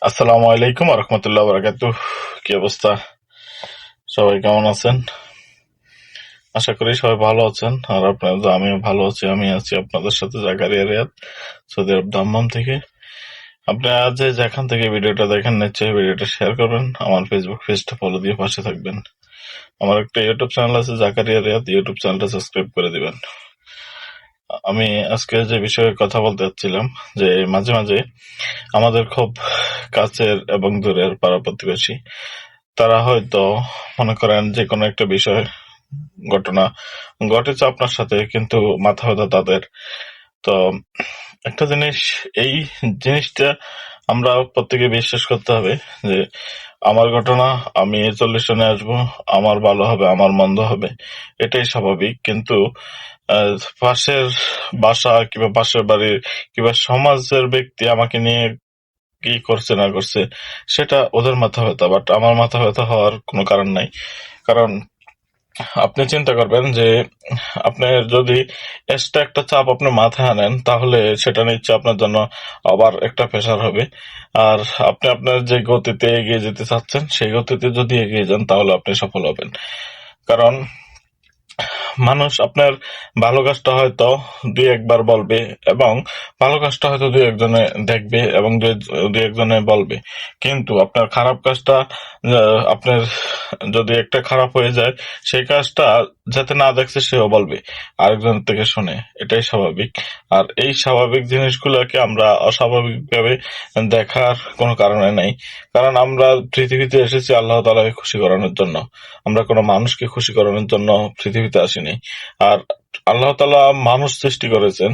আসসালামু আলাইকুম রহমতুল্লাহ বারাকাতুহ। কি অবস্থা? সবাই কেমন আছেন? আশা করি সবাই ভালো আছেন। আর আপনারা, আমিও ভালো আছি। আমি আছি আপনাদের সাথে জাকারিয়া রিয়াদ, সৌদি আরব দাম্মাম থেকে। আপনারা যে যেখান থেকে ভিডিওটা দেখেন, নিশ্চয়ই ভিডিওটা শেয়ার করবেন। আমার ফেসবুক পেজটা ফলো দিয়ে পাশে থাকবেন। আমার একটা ইউটিউব চ্যানেল আছে জাকারিয়া রিয়াদ, ইউটিউব চ্যানেলটা সাবস্ক্রাইব করে দিবেন। আমি আজকে যে বিষয়ে কথা বলতে চাচ্ছিলাম, যে মাঝে মাঝে আমাদের খুব কাছের এবং দূরের পাড়া প্রতিবেশী, তারা হয়তো মনে করেন যে কোনো একটা বিষয় ঘটনা ঘটেছে আপনার সাথে, কিন্তু মাথা ব্যথা তাদের। তো একটা জিনিস, এই জিনিসটা আমরা প্রত্যেকে বিশ্বাস করতে হবে যে আমার ঘটনা, আমি 40 জনে আসবো, আমার ভালো হবে, আমার মন্দ হবে, এটাই স্বাভাবিক। কিন্তু পাশের বাসা কিংবা পাশের বাড়ির কিংবা সমাজের ব্যক্তি আমাকে নিয়ে কি করছে না করছে, সেটা ওদের মাথা ব্যথা, বাট আমার মাথা ব্যথা হওয়ার কোনো কারণ নাই। কারণ আপনি চিন্তা করবেন যে আপনি যদি এক্সট্রা একটা চাপ আপনি মাথায় আনেন, তাহলে সেটা নিশ্চয় আপনার জন্য আবার একটা প্রেশার হবে। আর আপনি আপনার যে গতিতে এগিয়ে যেতে চাচ্ছেন, সেই গতিতে যদি এগিয়ে যান, তাহলে আপনি সফল হবেন। কারণ মানুষ আপনার ভালো কাজটা হয়তো দুই একবার বলবে, এবং ভালো কাজটা হয়তো দুই একজনে দেখবে এবং দুই একজনে বলবে। কিন্তু আপনার খারাপ কাজটা, আপনার যদি একটা খারাপ হয়ে যায়, সেই কাজটা যাতে না দেখছে সেও বলবে, আরেকজন থেকে শুনে। এটাই স্বাভাবিক। আর এই স্বাভাবিক জিনিসগুলোকে আমরা অস্বাভাবিক ভাবে দেখার কোনো কারণে নাই। কারণ আমরা পৃথিবীতে এসেছি আল্লাহ তাআলাকে খুশি করানোর জন্য। আমরা কোনো মানুষকে খুশি করানোর জন্য পৃথিবীতে আসিনি। আর আল্লাহ তাআলা মানুষ সৃষ্টি করেছেন,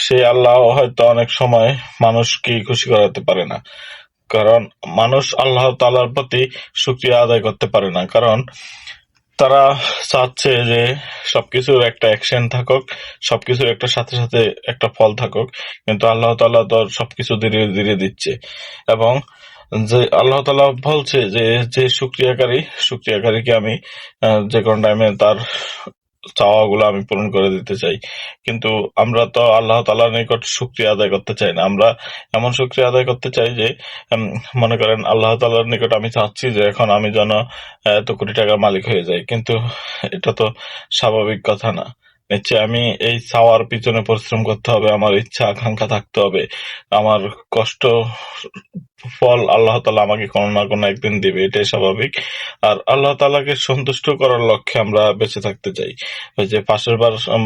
সেই আল্লাহ হয়তো অনেক সময় মানুষকে খুশি করাতে পারে না। কারণ মানুষ আল্লাহ তাআলার প্রতি শুকরিয়া আদায় করতে পারে না। কারণ তারা চাচ্ছে যে সবকিছুর একটা অ্যাকশন থাকুক, সবকিছুর একটা সাথে সাথে একটা ফল থাকুক। কিন্তু আল্লাহ তাআলা তো সবকিছু ধীরে ধীরে দিচ্ছে। এবং যে আল্লাহ তাআলা বলছে যে যে শুকরিয়াকারীকে আমি যে কোনো টাইমে তার চাওয়াগুলো আমি পূরণ করে দিতে চাই। কিন্তু আমরা তো আল্লাহ তাআলার নিকট শুকরিয়া আদায় করতে চাই না। আমরা এমন শুকরিয়া আদায় করতে চাই যে, উম, মনে করেন আল্লাহ তাআলার নিকট আমি চাচ্ছি যে এখন আমি যেন এত কোটি টাকার মালিক হয়ে যাই। কিন্তু এটা তো স্বাভাবিক কথা না। নিশ্চয় আমি এই চাওয়ার পিছনে পরিশ্রম করতে হবে, আমার ইচ্ছা আকাঙ্ক্ষা থাকতে হবে। আমার কষ্ট ফল আল্লাহ তাআলা আমাকে কোনো না কোনো একদিন দিবে, এটাই স্বাভাবিক। আর আল্লাহ তাআলাকে সন্তুষ্ট করার লক্ষ্যে আমরা বেঁচে থাকতে চাই। ওই যে পাশের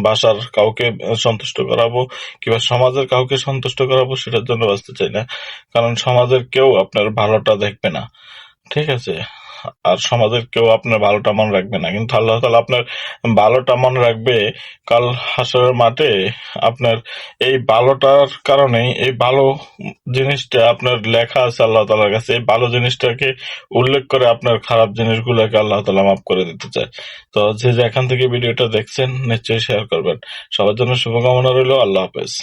বাসার কাউকে সন্তুষ্ট করাবো কিংবা সমাজের কাউকে সন্তুষ্ট করাবো, সেটার জন্য বাঁচতে চাই না। কারণ সমাজের কেউ আপনার ভালোটা দেখবে না, ঠিক আছে? আর সমাজের কেউ আপনার ভালোটা মনে রাখবে না, কিন্তু আল্লাহ তাআলা আপনার ভালোটা মনে রাখবে কাল হাসরের মাঠে। আপনার এই ভালোটার কারণেই, এই ভালো জিনিসটা আপনার লেখা আছে আল্লাহ তাআলার কাছে, এই ভালো জিনিসটাকে উল্লেখ করে আপনার খারাপ জিনিসগুলোকে আল্লাহ তাআলা মাফ করে দিতে চায়। তো যে যেখান থেকে ভিডিওটা দেখছেন, নিশ্চয়ই শেয়ার করবেন। সবার জন্য শুভকামনা রইল। আল্লাহ হাফেজ।